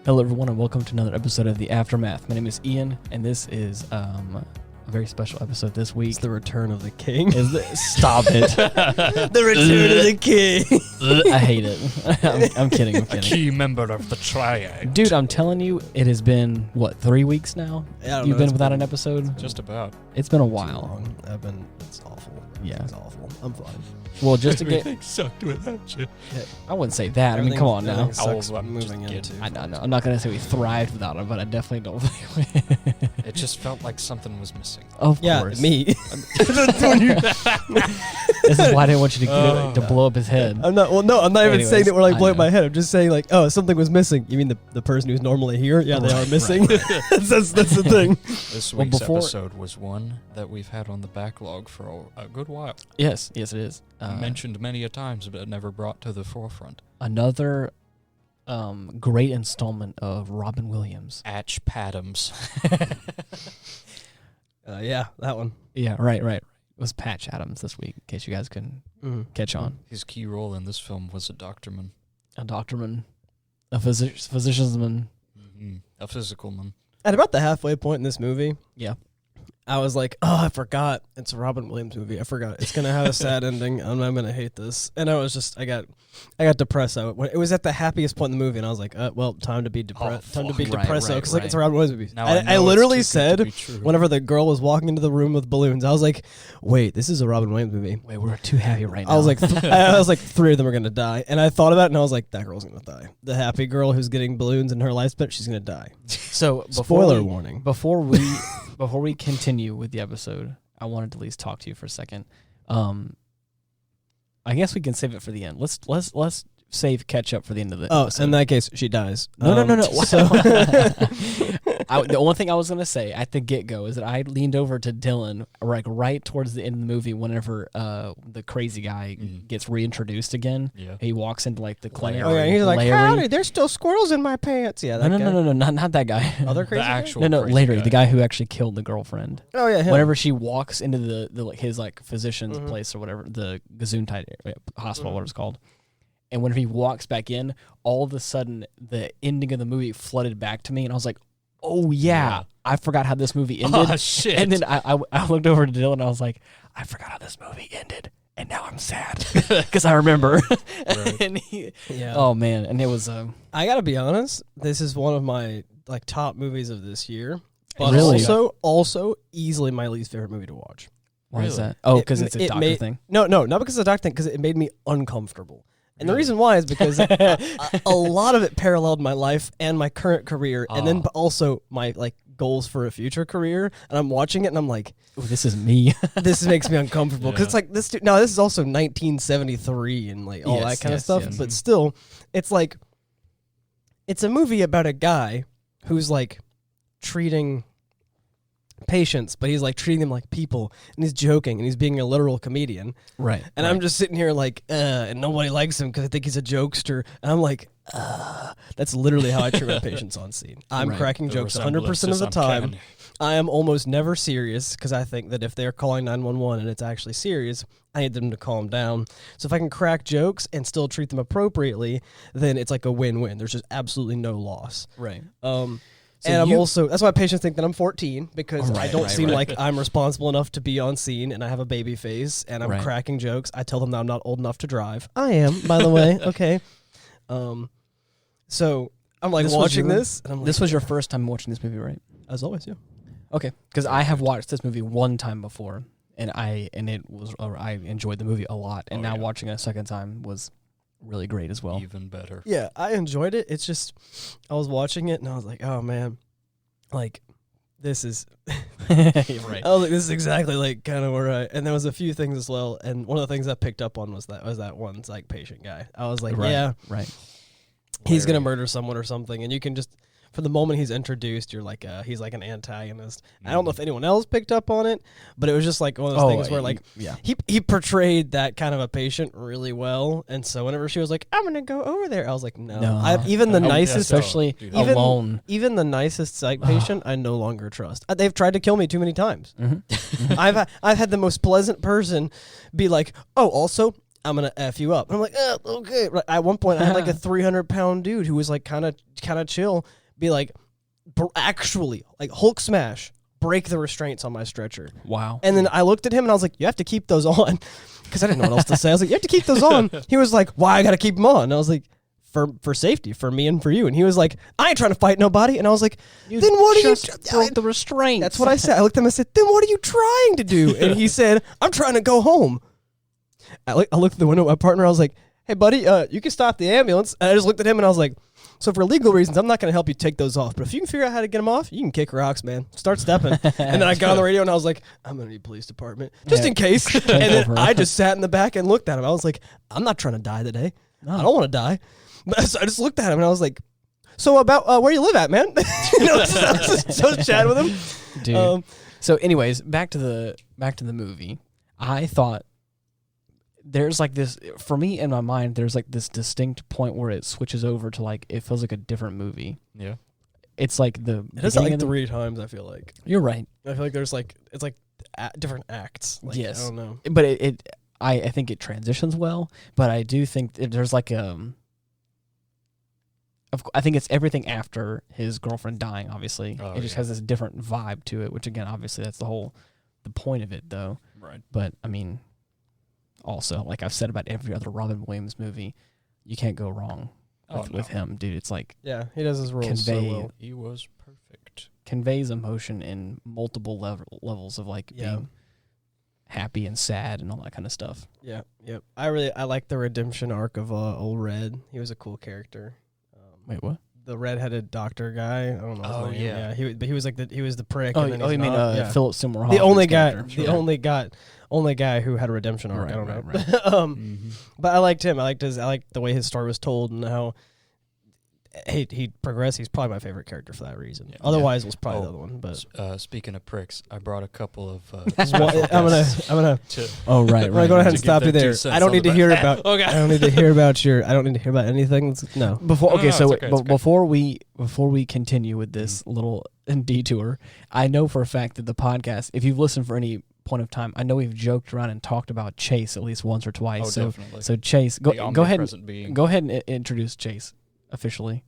Hello, everyone, and welcome to another episode of The Aftermath. My name is Ian, and this is a very special episode this week. It's the return of the king. Stop it. The return of the king. I hate it. I'm kidding. A key member of the triad. Dude, I'm telling you, it has been, 3 weeks now? Yeah, You've been without an episode? Just about. It's been a while. It's awful. Yeah. It's awful. I'm fine. Well, just to get... Everything sucked without you. I wouldn't say that. I mean, come on now. Everything sucks I'm moving just into. I know. I'm not going to say we thrived without it, but I definitely don't think we... It just felt like something was missing. Of Yeah, course. me. This is why I didn't want you to blow up his head. I'm not. Well, no, I'm not even Anyways, saying that we're like I blowing know. my head. I'm just saying like, oh, something was missing. You mean the person who's normally here? Yeah, they are missing. that's the thing. This Well, week's before- episode was one that we've had on the backlog for a good while. Yes, it is. Mentioned many a times, but never brought to the forefront. Another great installment of Robin Williams. Atch Padams. Yeah, that one. Yeah, right. It was Patch Adams this week, in case you guys couldn't catch on. His key role in this film was a doctorman. A doctorman, a physiciansman. Mm-hmm. A physical man. At about the halfway point in this movie, Yeah. I was like, oh, I forgot. It's a Robin Williams movie. I forgot. It's going to have a sad ending, and I'm going to hate this. And I was just, I got depressed. It was at the happiest point in the movie, and I was like, well, time to be depressed. Time to be Right, depressed, because right. it's a Robin Williams movie. Now I know literally it's too good to said, be true. whenever the girl was walking into the room with balloons, I was like, wait, this is a Robin Williams movie. Wait, we're too happy right now. I was like, I was like, 3 of them are going to die. And I thought about it, and I was like, that girl's going to die. The happy girl who's getting balloons in her life spent, she's going to die. so Spoiler warning. Before we continue with the episode, I wanted to at least talk to you for a second. I guess we can save it for the end. Let's save catch up for the end of the episode. In that case, she dies. No. So The only thing I was going to say at the get-go is that I leaned over to Dylan right towards the end of the movie whenever the crazy guy gets reintroduced again. Yeah. He walks into like the clay. oh yeah, he's like, Larry. howdy, there's still squirrels in my pants. Yeah, that guy. No, not that guy. Other The crazy guy? actual No, crazy Larry, guy. the guy who actually killed the girlfriend. Oh yeah, him. Whenever she walks into the like his like physician's Mhm. place or whatever, the Gesundheit hospital, whatever it's called, and whenever he walks back in, all of a sudden the ending of the movie flooded back to me, and I was like, "Oh yeah, I forgot how this movie ended." Oh, shit. And then I looked over to Dylan, and I was like, "I forgot how this movie ended." And now I'm sad because I remember. Right. And Yeah. oh man, and it was I gotta be honest. This is one of my like top movies of this year, but Really? also easily my least favorite movie to watch. why is Really? that? Oh, because it's a doctor made, thing. No, not because it's a doctor thing. Because it made me uncomfortable. And the reason why is because a lot of it paralleled my life and my current career, and then also my like goals for a future career. And I'm watching it, and I'm like, Oh, this is me. this makes me uncomfortable because Yeah. it's like this. Now this is also 1973 and like all that kind of stuff, but still, it's like it's a movie about a guy who's like treating patients, but he's like treating them like people, and he's joking, and he's being a literal comedian. Right. And I'm just sitting here like, and nobody likes him because I think he's a jokester. And I'm like, that's literally how I treat my patients on scene. I'm Right. cracking The jokes 100% of resemblance the is time. uncanny. I am almost never serious because I think that if they're calling 911 and it's actually serious, I need them to calm down. So if I can crack jokes and still treat them appropriately, then it's like a win-win. There's just absolutely no loss. Right. And I'm also, that's why patients think that I'm 14 because I don't right, seem right. like I'm responsible enough to be on scene, and I have a baby face and I'm Right. cracking jokes. I tell them that I'm not old enough to drive. I am, by the way. Okay. So I'm like This was watching your- this, and I'm like, This was your first time watching this movie, right? as always, yeah. Okay, because I have watched this movie one time before, and I enjoyed the movie a lot, and Oh, now yeah. watching it a second time was really great as well. Even better. Yeah, I enjoyed it. It's just, I was watching it and I was like, oh man, like this is, Right. I was like, this is exactly like kind of where and there was a few things as well. And one of the things I picked up on was that one like patient guy. I was like, Right. yeah, Right. he's going to Larry. murder someone or something. And you can just, for the moment he's introduced, you're like, he's like an antagonist. I don't know if anyone else picked up on it, but it was just like one of those things where like, yeah. he portrayed that kind of a patient really well. And so whenever she was like, I'm going to go over there, I was like, no. Even the Oh, yeah, nicest, so- Especially Dude. even, alone. even the nicest psych patient, I no longer trust. They've tried to kill me too many times. Mhm. I've had the most pleasant person be like, oh, also, I'm gonna F you up. And I'm like, okay. At one point, I had like a 300-pound dude who was like kind of chill, be like, actually, like Hulk smash, break the restraints on my stretcher. Wow. And then I looked at him and I was like, you have to keep those on. Because I didn't know what else to say. I was like, you have to keep those on. He was like, why I got to keep them on? And I was like, for safety, for me and for you. And he was like, I ain't trying to fight nobody. And I was like, then what are you broke the restraints? That's what I said. I looked at him and said, then what are you trying to do? And he said, I'm trying to go home. I looked at the window at my partner. I was like, hey, buddy, you can stop the ambulance. And I just looked at him and I was like, so for legal reasons, I'm not going to help you take those off. But if you can figure out how to get them off, you can kick rocks, man. Start stepping. And then I got on the radio and I was like, I'm going to need police department just in case. And then I just sat in the back and looked at him. I was like, I'm not trying to die today. No. I don't want to die. So I just looked at him and I was like, so about where you live at, man? So chatting with him. Dude. So anyways, back to the movie. I thought there's like this, for me in my mind, there's like this distinct point where it switches over to like, it feels like a different movie. Yeah. It's like it is like 3 times, I feel like. You're right. I feel like there's like, it's like different acts. Like, yes. I don't know. But I think it transitions well, but I do think there's like I think it's everything after his girlfriend dying, obviously. It just has this different vibe to it, which again, obviously that's the point of it though. Right. But I mean, also, like I've said about every other Robin Williams movie, you can't go wrong with him, dude. It's like, yeah, he does his roles so well. He was perfect. Conveys emotion in multiple levels of like being happy and sad and all that kind of stuff. Yeah, yep. I like the redemption arc of Old Red. He was a cool character. Wait, what? The redheaded doctor guy. I don't know. Oh yeah. He was like he was the prick. Oh, and then you mean Philip Seymour the Hoffman's only guy who had a redemption arc. Right, I don't know. Right. But I liked him. I liked the way his story was told and how he progressed. He's probably my favorite character for that reason. Yeah. Otherwise, it was probably the other one. But speaking of pricks, I brought a couple of. I'm gonna. Oh right. I'm gonna go ahead and stop you there. I don't need to hear about. I don't need to hear about I don't need to hear about anything. No. Before we continue with this little detour, I know for a fact that the podcast, if you've listened for any point of time, I know we've joked around and talked about Chase at least once or twice. Oh, definitely. So Chase, go ahead and introduce Chase officially.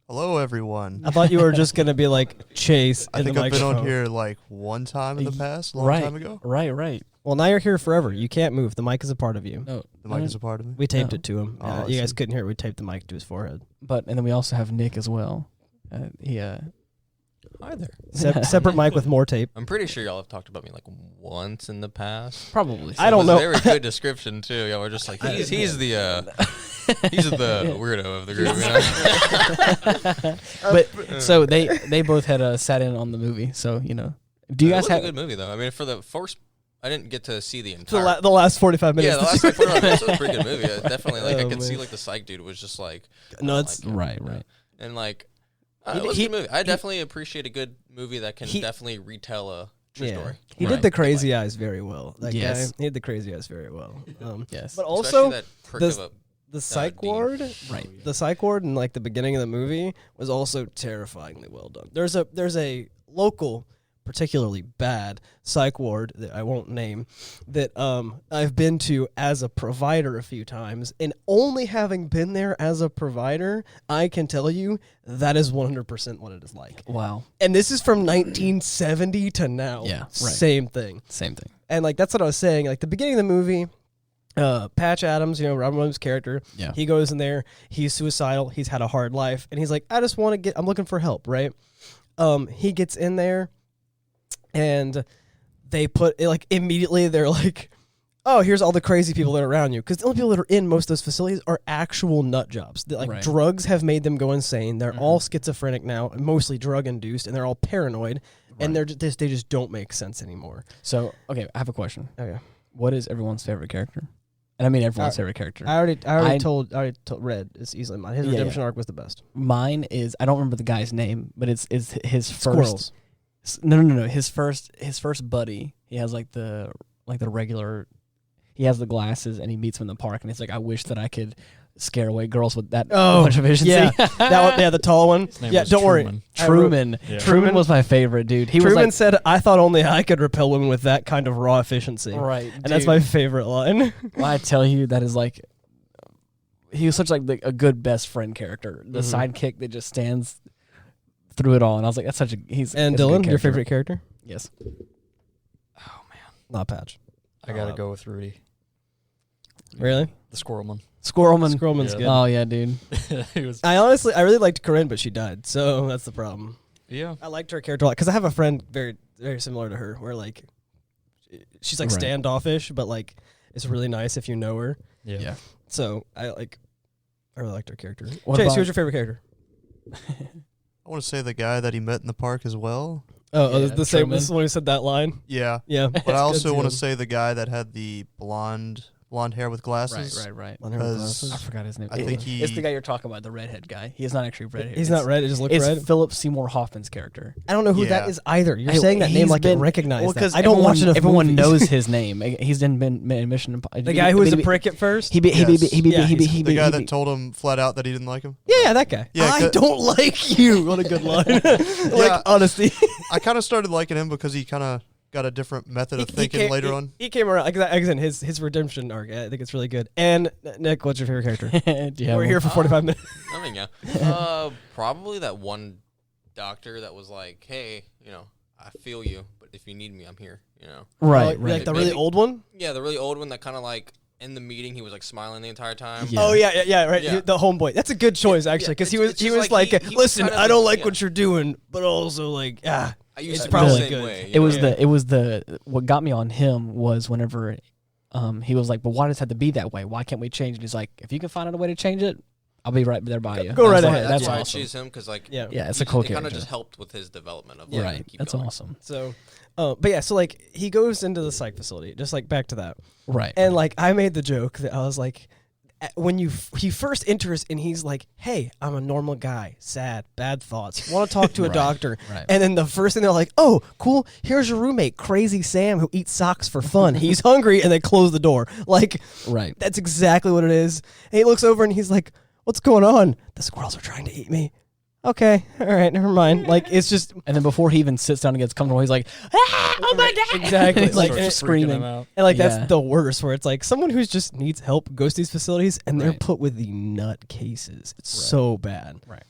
Hello, everyone. I thought you were just gonna be like Chase. I think I've been on here like one time in the past, a long time ago. Right. Well, now you're here forever. You can't move. The mic is a part of you. No, the mic is a part of me. We taped it to him. You guys couldn't hear it. We taped the mic to his forehead. And then we also have Nick as well. Hi there. Separate mic with more tape. I'm pretty sure y'all have talked about me like once in the past. Probably. I don't know. Very good description too. Y'all were just like he's the weirdo of the group. But so they both had sat in on the movie. So do you guys have a good movie though? I mean, for the first, I didn't get to see the entire. The last 45 minutes. Yeah, the last 45 minutes was a pretty good movie. Definitely, I could see like the psych dude was just like nuts. Right. And like. It was a good movie. I definitely appreciate a good movie that can definitely retell a true story. He did the crazy eyes very well. That guy, he did the crazy eyes very well. Yes, but also the psych ward, right? The psych ward in like the beginning of the movie was also terrifyingly well done. There's a local, particularly bad psych ward that I won't name that I've been to as a provider a few times, and only having been there as a provider, I can tell you that is 100% what it is like. Wow. And this is from 1970 to now. Yeah, right. Same thing. And like that's what I was saying. Like the beginning of the movie, Patch Adams, Robin Williams' character, he goes in there, he's suicidal, he's had a hard life, and he's like, I'm looking for help, right? He gets in there, and they put like immediately they're like, oh, here's all the crazy people that are around you, because the only people that are in most of those facilities are actual nut jobs. Drugs have made them go insane. They're all schizophrenic now, mostly drug induced, and they're all paranoid, and they just don't make sense anymore. So okay, I have a question. Okay, what is everyone's favorite character? And I mean everyone's favorite character. I already told Red is easily mine. His redemption arc was the best. Mine is, I don't remember the guy's name, but it's his first. Squirrels. No. His first buddy. He has like the regular. He has the glasses and he meets him in the park and he's like, I wish that I could scare away girls with that much efficiency. Yeah, that one. Yeah, the tall one. Yeah, don't worry. Truman. Truman was my favorite, dude. Truman said, "I thought only I could repel women with that kind of raw efficiency." Right, and that's my favorite line. Well, I tell you, that is like, he was such like a good best friend character. The sidekick that just stands through it all, and I was like, that's such a he's. And it's a good Dylan, your character. favorite character? Yes. Oh man, Not Patch. I gotta go with Rudy, Really? the squirrelman. Squirrelman. Squirrelman's Yeah. good. Oh yeah, dude. He was. I really liked Corinne, but she died, so that's the problem. Yeah. I liked her character a lot because I have a friend very very similar to her, where like she's like Right. standoffish, but like it's really nice if you know her. Yeah. So I really liked her character. What Chase, about- who's your favorite character? I want to say the guy that he met in the park as well. Oh, Yeah, the same. Truman. This is when he said that line. Yeah. Yeah, But I also want to say the guy that had the blonde hair with glasses. Right. On her with Because- glasses. I forgot his name. I think It's the guy you're talking about, the redhead guy. He is not actually redhead. He's not red. It just looks It's red. Philip Seymour Hoffman's character. I don't know who Yeah. that is either. You're Hey, saying that name he's like I been- recognize Well, that. because I don't watch enough Everyone movies. knows his name. He's in Mission. The guy who was a prick at first. He be The guy that told him flat out that he didn't like him. Yeah, that guy. Yeah, I 'cause- don't like you. What a good line. Yeah. Like honesty. I kind of started liking him because he kind of got a different method of thinking later on. He came around. Again, his redemption arc. I think it's really good. And Nick, what's your favorite character? Do you have We're one? here for 45 minutes. I mean, yeah. Probably that one doctor that was like, "Hey, I feel you, but if you need me, I'm here." Right. Like the Maybe- really old one. Yeah, the really old one that kind of like in the meeting he was like smiling the entire time. Yeah. Oh yeah, right. Yeah. The homeboy. That's a good choice actually, because it's he just was like like, he was listen, kind of I don't like- like what you're doing, but also like, I used It's to be probably the same good. way. It was Yeah. what got me on him was whenever he was like, but why does it have to be that way? Why can't we change it? He's like, if you can find out a way to change it, I'll be right there by you. Go And I was right like, ahead. That's why I awesome. choose him because like yeah. Yeah, it's a cool it kind of character. just helped with his development of Right. keep That's going. awesome. So, but yeah, so like he goes into the psych facility, just like back to that, Right. and like I made the joke that I was like, when he first enters and he's like, hey, I'm a normal guy, sad, bad thoughts, want to talk to a Right, doctor, right. and then the first thing they're like, oh, cool, here's your roommate, Crazy Sam, who eats socks for fun. He's hungry, and they close the door. Like, Right. that's exactly what it is. And he looks over and he's like, what's going on? The squirrels are trying to eat me. Okay, all right, never mind. Like, it's just And then before he even sits down and gets comfortable, he's like, oh my God. exactly He's like like Starts freaking screaming. him out. and like Yeah. that's the worst, where it's like someone who's just needs help goes to these facilities and they're Right. put with the nut cases. It's Right. so bad. Right.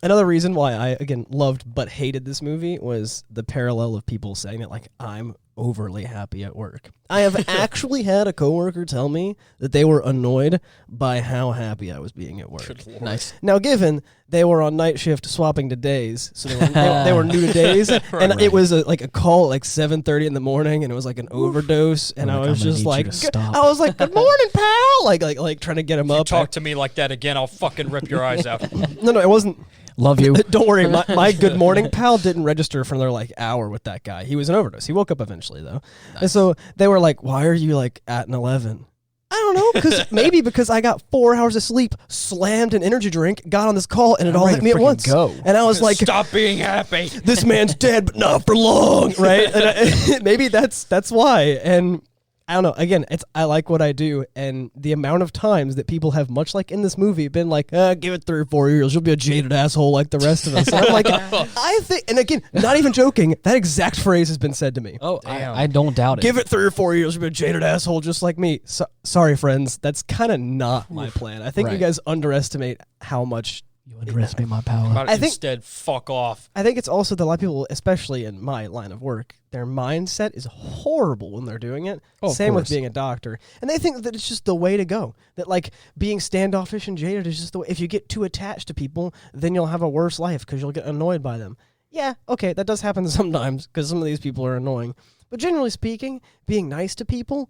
Another reason why I again loved but hated this movie was the parallel of people saying that like I'm overly happy at work. I have actually had a coworker tell me that they were annoyed by how happy I was being at work. Good lord. Nice. Now, given they were on night shift swapping to days, so they were new to days, and Right. it was like a call at like 7:30 in the morning, and it was like an overdose, and I'm I like, was I'm gonna just need you like, to stop. I was like, good morning, pal, like trying to get him You up. talk to me like that again, I'll fucking rip your eyes out. No, it wasn't. Love you. Don't worry, my good morning pal didn't register for another like hour with that guy. He was an overdose. He woke up eventually though, and so they were like, "Why are you like at an 11?" I don't know, because I got 4 hours of sleep, slammed an energy drink, got on this call, and it I'm all ready hit to me at freaking once. go. And I was like, Stop being happy. "This man's dead, but not for long," right? And maybe that's why. And I don't know. Again, I like what I do, and the amount of times that people have, much like in this movie, been like, "Give it 3 or 4 years, you'll be a jaded asshole like the rest of us." And I'm like, I think, and again, not even joking, that exact phrase has been said to me. Oh, Damn. I don't doubt it. Give it 3 or 4 years, you'll be a jaded asshole just like me. Sorry, friends, that's kind of not my plan. I think you Right. guys underestimate how much. You underestimate my power. About I think- instead, fuck off. I think it's also that a lot of people, especially in my line of work, their mindset is horrible when they're doing it. Oh, of Same with course. being a doctor. And they think that it's just the way to go. That like being standoffish and jaded is just the way. If you get too attached to people, then you'll have a worse life because you'll get annoyed by them. Yeah, okay, that does happen sometimes because some of these people are annoying. But generally speaking, being nice to people,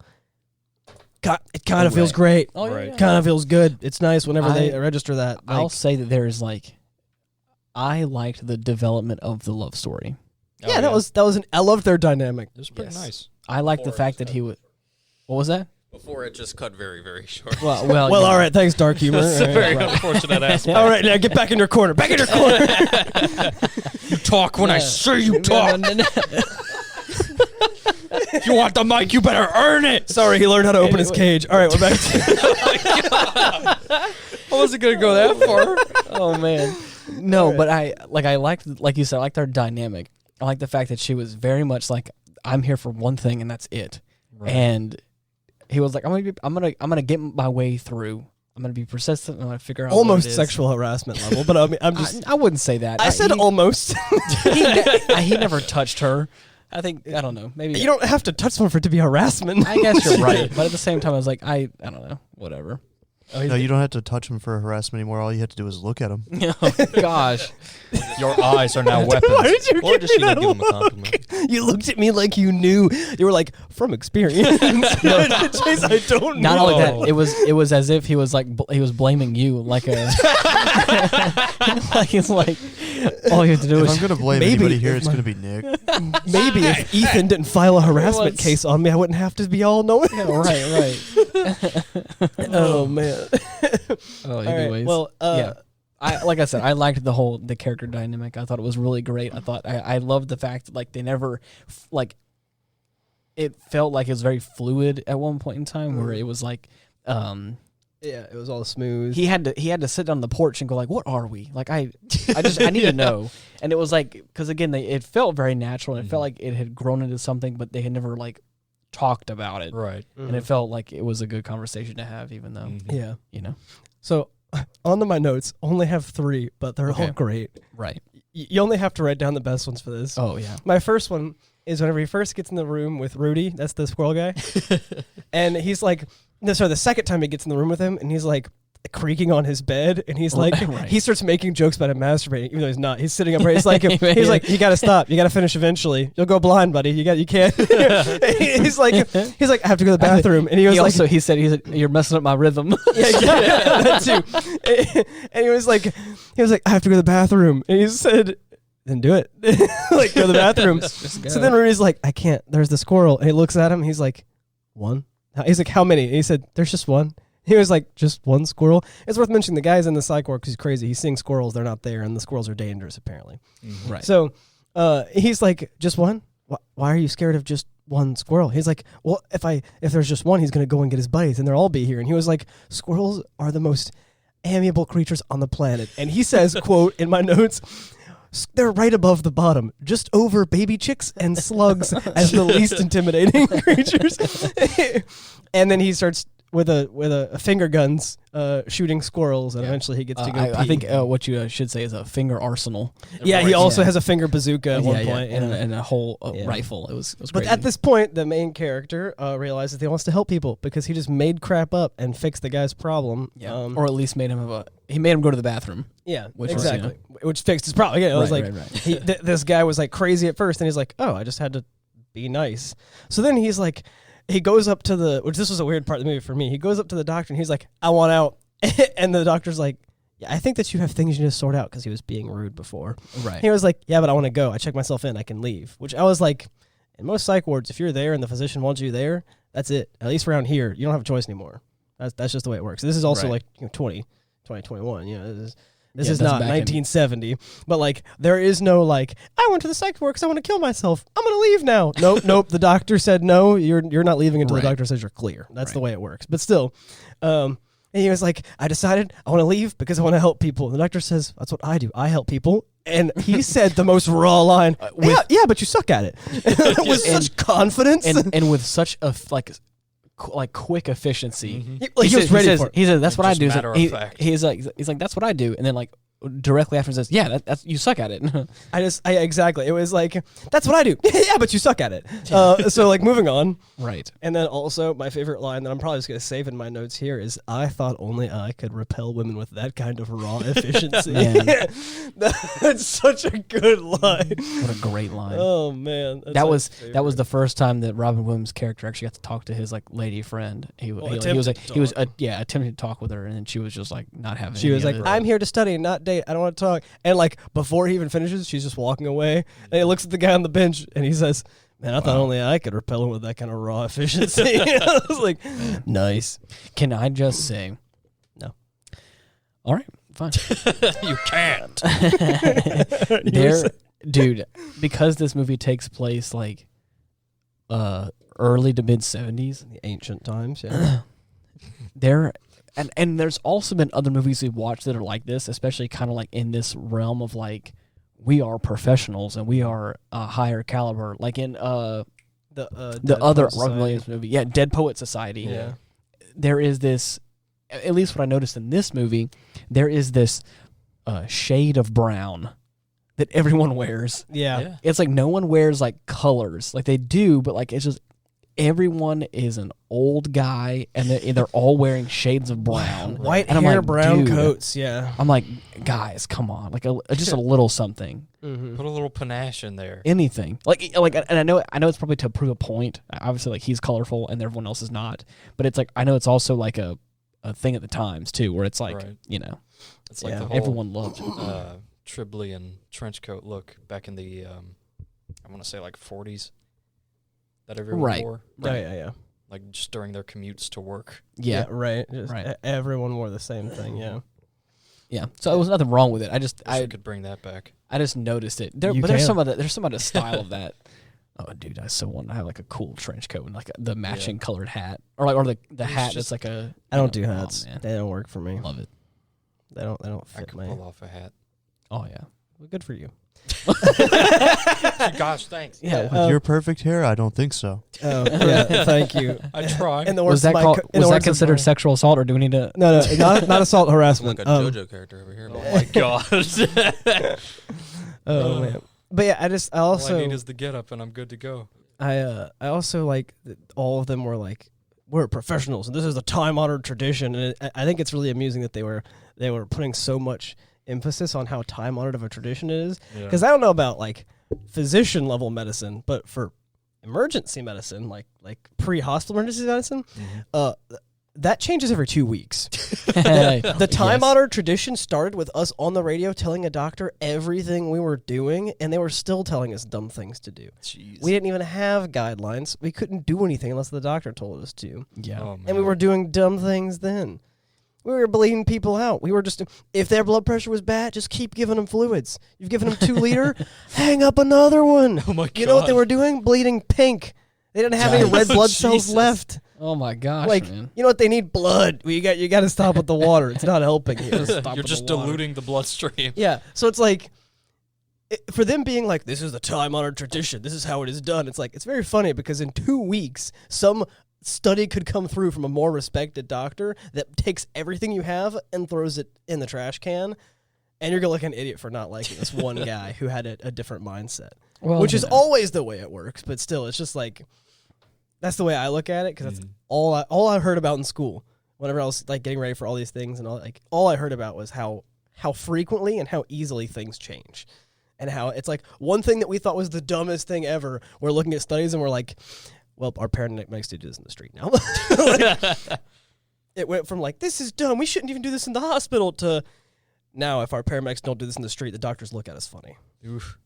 it kind of feels great. Oh, Right. yeah. Kind of feels good. It's nice whenever they I- register that. I'll Like, say that there is like, I liked the development of the love story. yeah, that was I loved their dynamic. It was pretty Yes. nice. I liked the Before it fact was that he would. What was that? Before it just cut very, very short. Well, Well, yeah. all right, thanks, dark humor. That's a All very right. unfortunate aspect. All right, now get back in your corner. Back in your corner. You talk when I say you talk. If you want the mic, you better earn it. Sorry, he learned how to open his cage. All right, we're back to I wasn't gonna go that far. Oh man. No, but I liked, like you said, I liked their dynamic. I like the fact that she was very much like, I'm here for one thing and that's it. And he was like, I'm gonna get my way through. I'm gonna be persistent. I'm gonna figure out almost what it is. sexual harassment level, but I mean, I'm just. I wouldn't say that. I said almost. he never touched her. I don't know. Maybe You don't have to touch someone for it to be harassment. I guess you're right, but at the same time, I was like, I don't know, whatever. No, you don't have to touch him for harassment anymore. All you have to do is look at him. Oh gosh, Your eyes are now weapons. Why did you Or give does she me not that give him a look? compliment? You looked at me like you knew. You were like, from experience. Chase, I don't know. not only that, it was as if he was like he was blaming you, like a like it's like all you have to do If is I'm gonna blame maybe anybody here, if it's my- gonna be Nick. Maybe if Ethan didn't file a harassment Let's- case on me, I wouldn't have to be all knowing. yeah, right. Oh man. Oh, All right, anyways, well, yeah. Like I said, I liked the character dynamic. I thought it was really great. I thought I loved the fact that like they never like it felt like it was very fluid at one point in time where it was like yeah, it was all smooth. he had to sit on the porch and go like, what are we? Like I need to know. And it was like, because again, it felt very natural and it felt like it had grown into something, but they had never like talked about it. Right. And it felt like it was a good conversation to have, even though, Yeah. you know, So, onto my notes. Only have 3, but they're all Okay. great. right. You only have to write down the best ones for this. Oh yeah. My first one is whenever he first gets in the room with Rudy, that's the squirrel guy, and he's like, no, sorry, the second time he gets in the room with him, and he's like creaking on his bed, and he's like, Right. he starts making jokes about him masturbating, even though he's not. He's sitting up right. He's like, you got to stop. You got to finish eventually. You'll go blind, buddy. You can't. he's like, I have to go to the bathroom, and he was like, he said, you're messing up my rhythm. yeah, that too. And he was like, I have to go to the bathroom, and he said, then do it. Like, go to the bathroom. So then Rudy's like, I can't. There's the squirrel. And he looks at him. He's like, one? He's like, how many? And he said, there's just one. He was like, just one squirrel? It's worth mentioning the guy's in the psych ward because he's crazy. He's seeing squirrels. They're not there, and the squirrels are dangerous, apparently. Right. So he's like, just one? Why are you scared of just one squirrel? He's like, well, if there's just one, he's going to go and get his buddies, and they'll all be here. And he was like, squirrels are the most amiable creatures on the planet. And he says, quote, in my notes, they're right above the bottom, just over baby chicks and slugs as the least intimidating creatures. And then he starts with a finger guns shooting squirrels, and eventually he gets to go I pee. think what you should say is a finger arsenal. Yeah, he also Yeah. has a finger bazooka at one Yeah, point. and a whole Yeah. rifle. It was But crazy. at this point, the main character realizes he wants to help people because he just made crap up and fixed the guy's problem. yeah, or at least made him go to the bathroom. Yeah, Which was, exactly. Which fixed his problem. Yeah, it was Right, like right. this guy was like crazy at first, and he's like, "Oh, I just had to be nice." So then he's like, he goes up to this was a weird part of the movie for me. He goes up to the doctor and he's like, "I want out," and the doctor's like, "Yeah, I think that you have things you need to sort out," because he was being rude before. Right. He was like, "Yeah, but I want to go. I checked myself in. I can leave." Which I was like, in most psych wards, if you're there and the physician wants you there, that's it. At least around here, you don't have a choice anymore. That's just the way it works. This is also Right. like 2021. You know, this Yeah, is that's not back in- 1970. But like, there is no like, I went to the psych ward because I want to kill myself. I'm gonna leave now. Nope. The doctor said no. You're not leaving until Right. the doctor says you're clear. That's the Right. way it works. But still, and he was like, I decided I want to leave because I want to help people. And the doctor says, that's what I do. I help people. And he said the most raw line, yeah, but you suck at it. With such confidence. and with such a quick efficiency. He was ready for it. He said, "That's what I Just do." matter of He- fact. He's like, "That's what I do," and then like directly after says, "Yeah, that's you suck at it." Exactly. It was like, that's what I do. Yeah, but you suck at it. So like moving on. Right. And then also my favorite line that I'm probably just going to save in my notes here is, I thought only I could repel women with that kind of raw efficiency. Man. That's such a good line. What a great line. Oh man. That's that my was favorite. the first time that Robin Williams' character actually got to talk to his like lady friend. He was attempting to talk with her, and then she was just like not having. She any was of like, it. I'm here to study, not date. I don't want to talk. And like before he even finishes, she's just walking away. And he looks at the guy on the bench and he says, man, I thought only I could repel him with that kind of raw efficiency. I was like, nice. Can I just say No. All right, fine. You can't. Dude, because this movie takes place like early to mid 70s, The ancient times, yeah. and there's also been other movies we've watched that are like this, especially kind of like in this realm of like we are professionals and we are a higher caliber, like in the Dead other Poet Robin Society. Williams movie, Dead Poet Society. Yeah. There is this at least what I noticed in this movie, there is this shade of brown that everyone wears. Yeah. It's like no one wears like colors. Like they do, but like it's just everyone is an old guy and they're all wearing shades of brown. White and hair, I'm like, brown dude, coats, yeah. I'm like, guys, come on. Like just a little something. Mm-hmm. Put a little panache in there. Anything. Like and I know it's probably to prove a point. Obviously like he's colorful and everyone else is not. But it's like I know it's also like a thing at the times too, where it's like, Right. you know, It's like the whole everyone loved Tribblian trench coat look back in the I want to say like 40s that everyone wore. Right. Yeah. Like just during their commutes to work. Yeah. Right. Just Right. Everyone wore the same thing, yeah. Yeah. So there was nothing wrong with it. I could bring that back. I just noticed it. You There's can. some of the style of that. Oh, dude, I so want to have like a cool trench coat and like the matching colored hat, or the hat that's like a. I don't do oh, hats. man. They don't work for me. Love it. They don't I fit could me. pull off a hat. Oh yeah. Well, good for you. Gosh, thanks. Yeah. With your perfect hair, I don't think so. Oh, yeah. Thank you. I try. In the Was words that of my called? co- in the Was that words of considered my- sexual assault, or do we need to? No, not assault I'm harassment. like a JoJo character over here. Oh my god. Oh man. But yeah, I All also I need is the get up and I'm good to go. I also like that all of them were like, we're professionals and this is a time honored tradition, and I think it's really amusing that they were putting so much emphasis on how time honored of a tradition it is. Because I don't know about like physician level medicine, but for emergency medicine, like pre-hospital emergency medicine, that changes every 2 weeks. The time-honored tradition started with us on the radio telling a doctor everything we were doing, and they were still telling us dumb things to do. Jeez. We didn't even have guidelines. We couldn't do anything unless the doctor told us to. Yeah. Oh, And we were doing dumb things then. We were bleeding people out. We were just, if their blood pressure was bad, just keep giving them fluids. You've given them 2 liter, hang up another one. Oh my god. You know what they were doing? Bleeding pink. They didn't have any red blood cells Jesus. left. Oh my gosh, Like, man. you know what? They need blood. You got to stop with the water. It's not helping you. You're just diluting the bloodstream. Yeah. So it's like, for them being like, this is the time-honored tradition. This is how it is done. It's like, it's very funny because in 2 weeks, some study could come through from a more respected doctor that takes everything you have and throws it in the trash can. And you're going to look like an idiot for not liking this one guy who had a different mindset. Well, Which you is know. always the way it works. But still, it's just like, that's the way I look at it, because that's all I heard about in school. Whenever I was like getting ready for all these things and all I heard about was how frequently and how easily things change, and how it's like one thing that we thought was the dumbest thing ever. We're looking at studies and we're like, well, our paramedics do this in the street now. Like, it went from like, this is dumb, we shouldn't even do this in the hospital, to now if our paramedics don't do this in the street, the doctors look at us funny. Oof.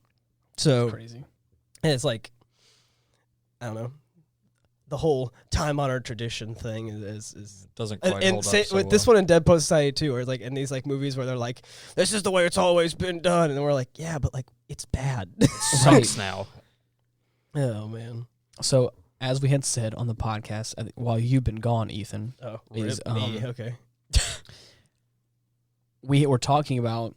So Crazy. and it's like, I don't know. The whole time-honored tradition thing is Doesn't quite and hold say, up so with this well. one in Dead Post Society too, or like in these like movies where they're like, this is the way it's always been done, and then we're like, yeah, but like it's bad. Sucks now. Oh man. So as we had said on the podcast, while you've been gone, Ethan, Oh, Is, rip me. Okay. we were talking about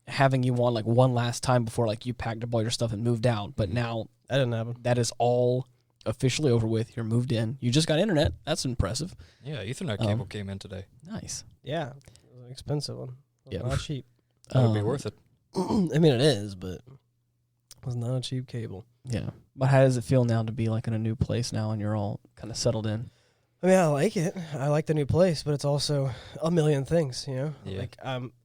having you on like one last time before like you packed up all your stuff and moved out. But now That didn't happen. that is all officially over with. You're moved in. You just got internet. That's impressive. Yeah, Ethernet cable came in today. Nice. Yeah, it was an expensive one. It was Yeah. not cheap. That would be worth it. I mean, it is, but it was not a cheap cable. Yeah. But how does it feel now to be like in a new place now and you're all kind of settled in? I mean, I like it. I like the new place, but it's also a million things, you know? Yeah. Like,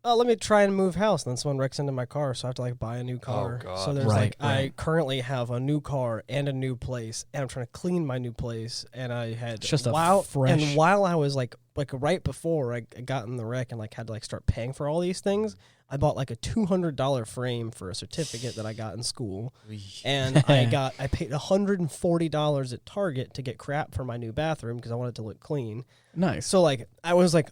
let me try and move house, and then someone wrecks into my car, so I have to, like, buy a new car. God. So there's, Right, I right. currently have a new car and a new place, and I'm trying to clean my new place, and I had... It's just a while fresh- while I was, like right before I got in the wreck and, like, had to, like, start paying for all these things, I bought, like, a $200 frame for a certificate that I got in school. And I paid $140 at Target to get crap for my new bathroom because I wanted it to look clean. Nice. So like I was like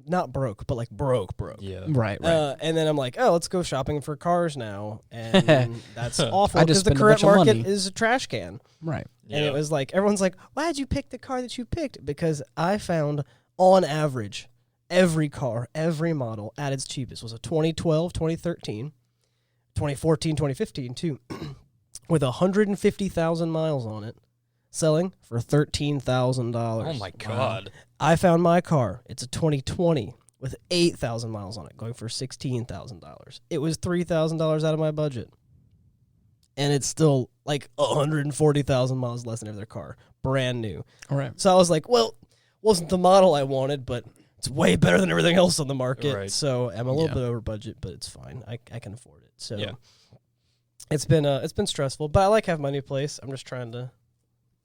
not broke, but like broke. Yeah. Right, right. And then I'm like, oh, let's go shopping for cars now, and that's awful I just because the spent a current bunch of market money. is a trash can. Right. And it was like everyone's like, why'd you pick the car that you picked? Because I found on average every car, every model at its cheapest was a 2012, 2013, 2014, 2015 too, with 150,000 miles on it, selling for $13,000. Oh my god. I found my car. It's a 2020 with 8,000 miles on it, going for $16,000. It was $3,000 out of my budget. And it's still like 140,000 miles less than every other car. Brand new. All right. So I was like, well, wasn't the model I wanted, but it's way better than everything else on the market. Right. So I'm a little bit over budget, but it's fine. I can afford it. So it's been stressful, but I like having my new place. I'm just trying to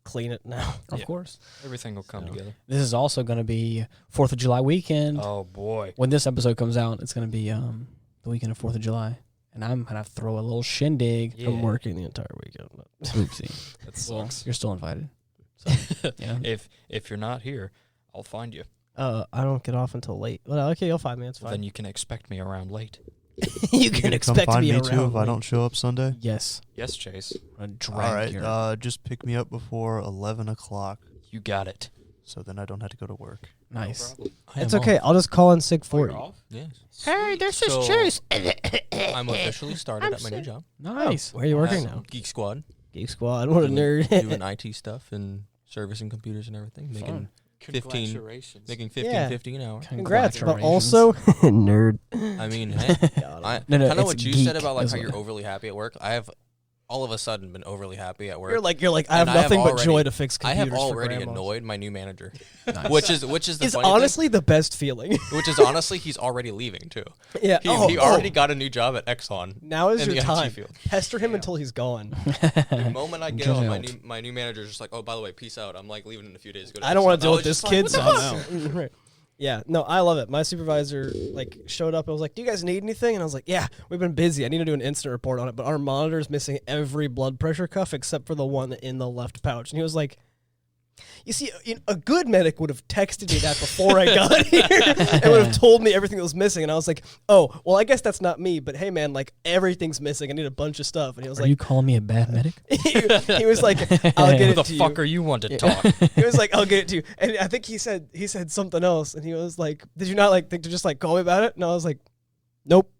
clean it now. Of course. Everything will come together. This is also going to be 4th of July weekend. Oh, boy. When this episode comes out, it's going to be the weekend of 4th of July. And I'm going to throw a little shindig. Yeah. I'm working the entire weekend. Oopsie. That sucks. You're still invited. So, yeah. If you're not here, I'll find you. I don't get off until late. Well, okay, you'll find me. It's fine. Then you can expect me around late. You can Come expect find me me around. too if I late. don't show up Sunday. Yes. Yes, Chase. I'm All drag right, just pick me up before 11 o'clock, You got it. so then I don't have to go to work. Nice. It's okay. I'll just call in sick for you. Yes. Hey, this is So- Chase. I'm officially started at my new job. Nice. Where are you working now? Geek Squad. Geek Squad. What a nerd. Doing IT stuff and servicing computers and everything. Making 15, making 15, Yeah. 50 an hour. Congrats, but Congratulations. also nerd. I mean, hey, I No, kind of it's what you geek said about like as how well. you're overly happy at work. I have all of a sudden been overly happy at work. You're like I have And I have nothing but already- joy to fix I computers. have already for grandmas. annoyed my new manager, Nice. which is the It's funny honestly the best feeling. thing, which is honestly he's already leaving too. Yeah. He already got a new job at Exxon. Now is in your the IT time. field. Pester him until he's gone. The moment I get on, Don't. my new manager's just like, oh, by the way, peace out. I'm like leaving in a few days. To go to I don't want to Exxon. deal I with was this just kid, like, so what I'm out. Right. Yeah, no, I love it. My supervisor showed up and was like, "Do you guys need anything?" And I was like, "Yeah, we've been busy. I need to do an incident report on it, but our monitor is missing every blood pressure cuff except for the one in the left pouch." And he was like, "You see, a good medic would have texted me that before I got here and would have told me everything that was missing." And I was like, "Oh, well, I guess that's not me, but hey, man, like everything's missing. I need a bunch of stuff." And he was Are like, you calling me a bad medic? he was like, "I'll get Who it the to you." fuck are you want to talk? He was like, "I'll get it to you," and I think he said something else, and he was like, "Did you not think to just call me about it?" And I was like, "Nope."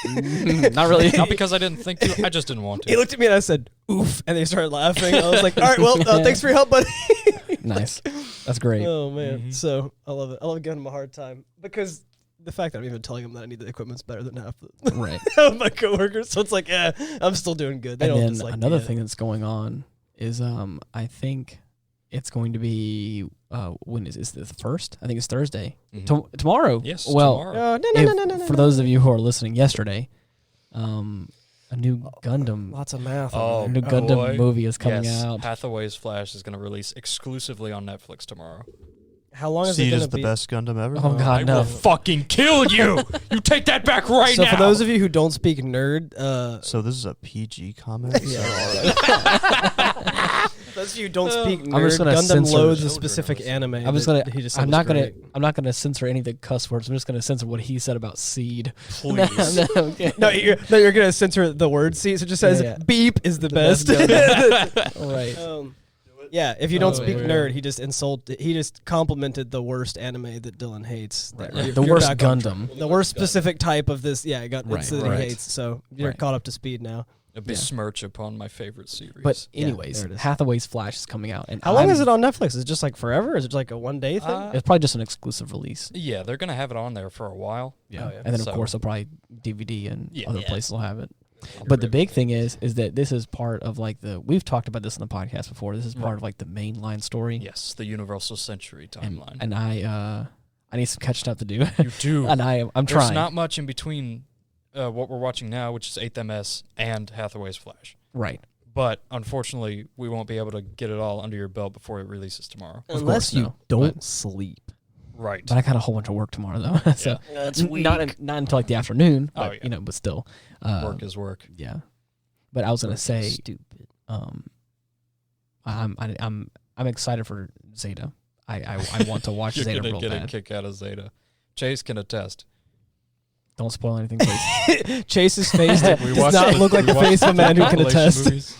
Not really. Not because I didn't think to. I just didn't want He to. looked at me and I said, "Oof," and they started laughing. I was like, "All right, well, thanks for your help, buddy." Nice. That's great. Oh man, so I love it. I love giving him a hard time because the fact that I'm even telling him that I need the equipment's better than half Right. of my coworkers. So it's like, yeah, I'm still doing good. They And don't then dislike me another yet. thing that's going on is I think it's going to be when is this the 1st? I think it's Thursday. Mhm. Tomorrow. Yes, Well, tomorrow. No. for those of you who are listening yesterday, a new Gundam Lots of math. Oh, over new there. Gundam boy. movie is coming Yes, out. Hathaway's Flash is going to release exclusively on Netflix tomorrow. How long is it Seed going is to the be? best Gundam ever. Oh I God, will no. fucking kill you. You take that back right So now. for those of you who don't speak nerd, So this is a PG comment. those of you who don't speak nerd, I'm just gonna Gundam censor loathes a children. specific anime. I'm just that gonna. he just said I'm was not gonna. great. I'm not gonna censor any of the cuss words. I'm just gonna censor what he said about seed. Please. No, okay. No, you're gonna censor the word "see." So it just says Yeah. "beep" is the best. Right. Yeah, if you don't speak yeah. nerd, he just complimented the worst anime that Dylan hates. Right. You're The worst back on Gundam. track. The worst specific type of this. Yeah, it's Right, that right. he hates. So you're Right. caught up to speed now. A besmirch upon my favorite series. But Yeah, anyways, there it is. Hathaway's Flash is coming out. And How long I'm- is it on Netflix? Is it just like forever? Is it like a one day thing? Uh, It's probably just an exclusive release. yeah, they're going to have it on there for a while. Yeah. Oh, yeah. And then So- of course they'll probably DVD and Yeah. other Yeah. places will have it. But the big thing is that this is part of like we've talked about this in the podcast before. This is part Right. of like the mainline story. Yes, the Universal Century And, timeline. and I need some catching up to do. you do. And I'm There's trying. not much in between what we're watching now, which is 8th MS and Hathaway's Flash. Right. But unfortunately, we won't be able to get it all under your belt before it releases tomorrow. Of Unless course, you no, don't but- sleep. Right. But I got a whole bunch of work tomorrow though. So not until like the afternoon. Oh, But, yeah. but still. Work is work. Yeah. But I was gonna say Stupid. I'm excited for Zeta. I want to watch You're Zeta going real to get a bad. kick out of Zeta. Chase can attest. Don't spoil anything, please. Chase's face We does watched not the- look like we the face of a watched man the who can compilation attest. movies.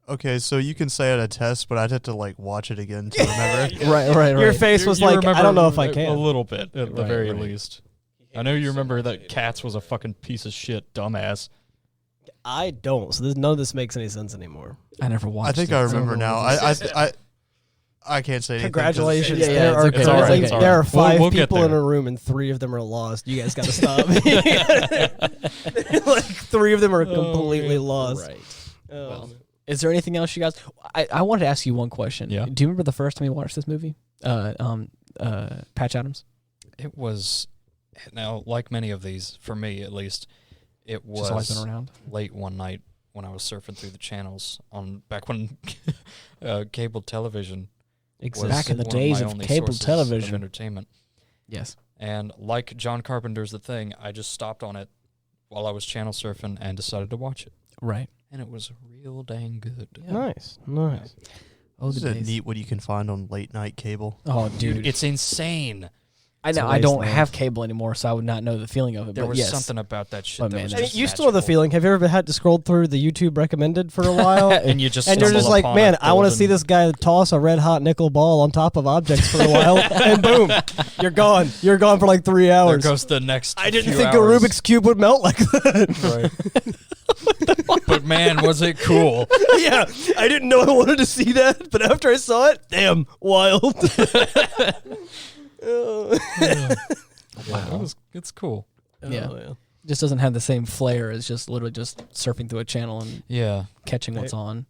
Okay, so you can say it a test, but I'd have to watch it again to remember. right. Your face was You like, I remember don't know if I a can. little bit, at the Right, very right. least. I know you remember that Cats was a fucking piece of shit dumbass. I don't. So none of this makes any sense anymore. I never watched. I think it, I so remember don't now. know. I can't say anything. 'cause- Congratulations. Congratulations. Congratulations. Yeah, there are it's okay. currently- It's okay. there are 5 We'll get people in there. a room and 3 of them are lost. You guys got to stop. Like 3 of them are completely lost. Right. Oh, Well, is there anything else you guys? I wanted to ask you one question. Yeah. Do you remember the first time you watched this movie? Patch Adams. It was, now, like many of these, for me at least, it Just always was been around. late one night when I was surfing through the channels on back when cable television was Back in the one days my of only cable sources television. of entertainment. Yes. And like John Carpenter's The Thing, I just stopped on it while I was channel surfing and decided to watch it. Right. And it was real dang good. Nice. Oh, Isn't it neat what you can find on late night cable? Oh, dude. It's insane. I know. I don't have cable anymore, so I would not know the feeling of it. There but was yes. something about that shit But that man, was that I mean, just you still have the magical. feeling. Have you ever had to scroll through the YouTube recommended for a while? And you just And you're just stumble like, upon man, a I want to see golden- this guy toss a red hot nickel ball on top of objects for a while, and boom, you're gone. You're gone for like 3 There hours. goes the next. I didn't few think hours. a Rubik's Cube would melt like that. Right. But man, was it cool! Yeah, I didn't know I wanted to see that, but after I saw it, damn, wild. Wow, it's cool. Yeah. Oh, Just doesn't have the same flair as just literally just surfing through a channel and Yeah. catching what's on.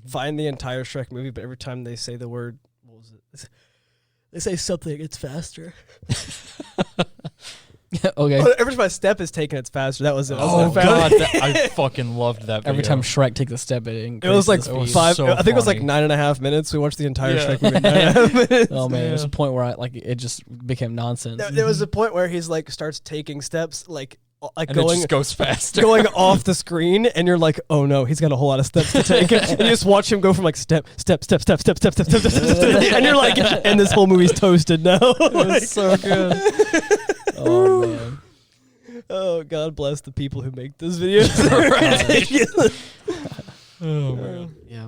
Find the entire Shrek movie, but every time they say the word, what was it? They say something, it's faster. Okay. Every time a step is taken, it's faster. That was it. Oh god, I fucking loved that. Video. Every time Shrek takes a step, it It increases was like the speed. five. so I think it was like funny. 9.5 minutes. We watched the entire Yeah. Shrek movie in 9.5 minutes. Oh man, there's a point where it just became nonsense. There was a point where he's like starts taking steps, like and it going just goes faster. going off the screen, and you're like, oh no, he's got a whole lot of steps to take. And you just watch him go from like step, and you're like, and this whole movie's toasted now. Like, so good. Oh man. oh, God bless the people who make this video. Oh man. Yeah.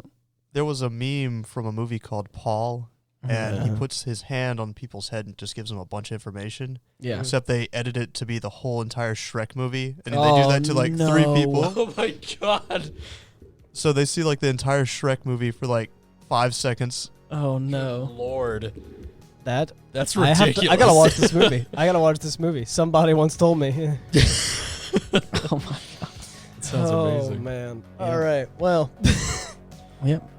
There was a meme from a movie called Paul, and he puts his hand on people's head and just gives them a bunch of information. Yeah. Except they edit it to be the whole entire Shrek movie, and they do that to like 3 people. Oh my god. So they see like the entire Shrek movie for like 5 seconds. Oh no. Lord. That's ridiculous. I gotta watch this movie. Somebody once told me. Oh my god. Sounds oh amazing. man. Yeah. All right. Well. Yep.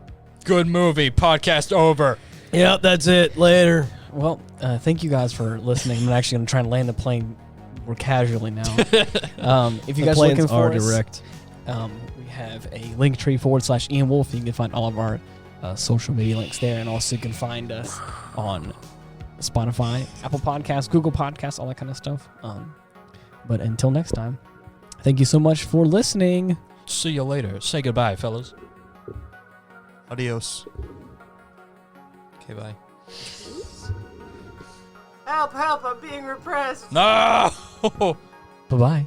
Good movie. Podcast over. Yep. That's it. Later. Well, thank you guys for listening. I'm actually going to try and land the plane more casually now. If you guys are looking for us, direct. we have a Linktree /Ian Wolf. You can find all of our social media links there, and also you can find us on Spotify, Apple Podcasts, Google Podcasts, all that kind of stuff. But until next time, thank you so much for listening. See you later. Say goodbye, fellas. Adios. Okay, bye. Help! I'm being repressed. No. Bye-bye.